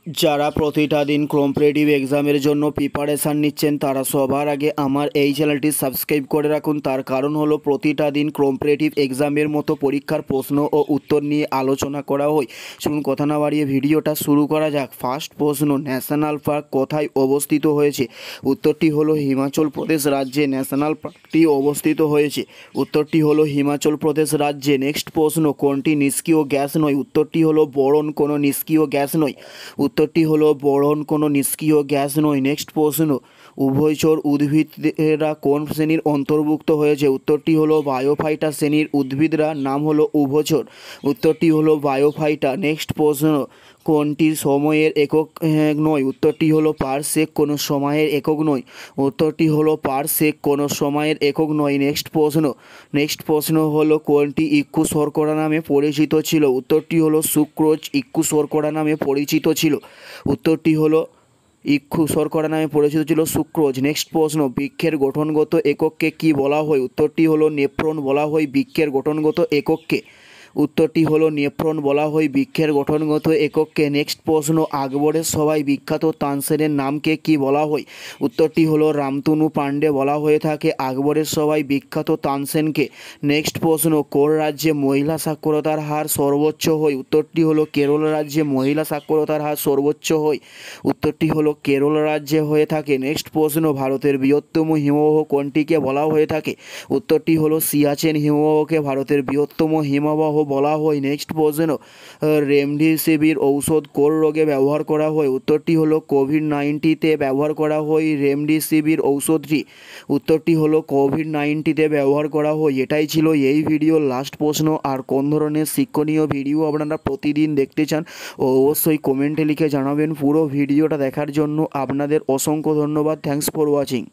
যারা প্রতিটা দিন কম্পিটিটিভ এক্সামের জন্য প্রিপারেশান নিচ্ছেন তারা সবার আগে আমার এই চ্যানেলটি সাবস্ক্রাইব করে রাখুন। তার কারণ হলো প্রতিটা দিন কম্পিটিটিভ এক্সামের মতো পরীক্ষার প্রশ্ন ও উত্তর নিয়ে আলোচনা করা হয়। শুনুন, কথা না বাড়িয়ে ভিডিওটা শুরু করা যাক। ফার্স্ট প্রশ্ন, ন্যাশনাল পার্ক কোথায় অবস্থিত হয়েছে? উত্তরটি হলো হিমাচল প্রদেশ রাজ্যে ন্যাশনাল পার্কটি অবস্থিত হয়েছে। উত্তরটি হলো হিমাচল প্রদেশ রাজ্যে। নেক্সট প্রশ্ন, কোনটি নিষ্ক্রিয় গ্যাস নয়? উত্তরটি হলো বোরন কোনো নিষ্ক্রিয় গ্যাস নয়। উত্তরটি হলো বোরন কোনো নিষ্ক্রিয় গ্যাস নয়। নেক্সট প্রশ্ন, উভয়চর উদ্ভিদেরা কোন শ্রেণীর অন্তর্ভুক্ত হয়েছে? উত্তরটি হলো বায়োফাইটা শ্রেণীর উদ্ভিদরা নাম হলো উভয়চর। উত্তরটি হলো বায়োফাইটা। নেক্সট প্রশ্ন, কোনটি সময়ের একক নয়? উত্তরটি হলো পারসেক কোনো সময়ের একক নয়। উত্তরটি হলো পারসেক কোনো সময়ের একক নয়। নেক্সট প্রশ্ন হলো কোনটি ইক্ষু শর্করা নামে পরিচিত ছিল? উত্তরটি হলো সুক্রোজ ইক্ষু শর্করা নামে পরিচিত ছিল। উত্তরটি হলো ইক্ষু শর্করা নামে পরিচিত ছিল সুক্রোজ। নেক্সট প্রশ্ন, বৃক্ষের গঠনগত একককে কি বলা হয়? উত্তরটি হলো নেফ্রন বলা হয় বৃক্ষের গঠনগত একককে। উত্তরটি হলো নেফ্রন বলা হয় বৃক্ষের গঠনগত একককে। নেক্সট প্রশ্ন, আকবরের সভায় বিখ্যাত তানসেনের নামকে কি বলা হয়? উত্তরটি হলো রামতনু পাণ্ডে বলা হয়ে থাকে আকবরের সভায় বিখ্যাত তানসেনকে। নেক্সট প্রশ্ন, কোন রাজ্যে মহিলা সাক্ষরতার হার সর্বোচ্চ হয়? উত্তরটি হলো কেরল রাজ্যে মহিলা সাক্ষরতার হার সর্বোচ্চ হয়। উত্তরটি হলো কেরল রাজ্যে হয়ে থাকে। নেক্সট প্রশ্ন, ভারতের বৃহত্তম হিমবাহ কোনটিকে বলা হয়ে থাকে? উত্তরটি হলো সিয়াচেন হিমবাহকে ভারতের বৃহত্তম হিমবাহ বলা হয়। নেক্সট প্রশ্ন, রেমডেসিভির ঔষধ কোন রোগে ব্যবহার করা হয়? উত্তরটি হলো কোভিড-19তে ব্যবহার করা হয় রেমডেসিভির ঔষধটি। উত্তরটি হলো কোভিড-19তে ব্যবহার করা হয়। এটাই ছিল এই ভিডিওর লাস্ট প্রশ্ন। আর কোন ধরনের শিক্ষণীয় ভিডিও আপনারা প্রতিদিন দেখতে চান অবশ্যই কমেন্টে লিখে জানাবেন। পুরো ভিডিওটা দেখার জন্য আপনাদের অসংখ্য ধন্যবাদ। Thanks for watching.